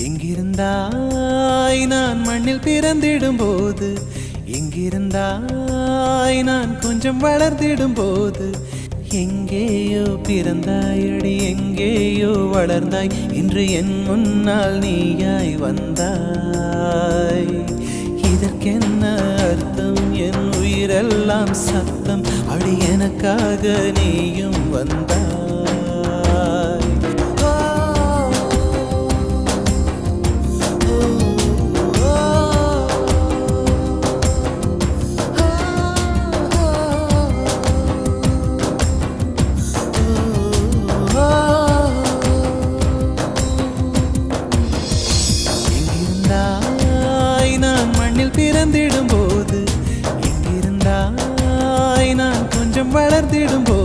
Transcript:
எங்கிருந்தாய் நான் மண்ணில் பிறந்திடும் போது, எங்கிருந்தாய் நான் கொஞ்சம் வளர்ந்திடும் போது, எங்கேயோ பிறந்தாயடி எங்கேயோ வளர்ந்தாய், இன்று என் முன்னால் நீயாய் வந்தாய். இதற்கென்ன அர்த்தம்? என் உயிரெல்லாம் சத்தம், அடி எனக்காக நீயும் வந்தாய். நான் மண்ணில் பிறந்திடும் போது, எங்கிருந்தாய் நான் கொஞ்சம் வளர்ந்திடும் போது,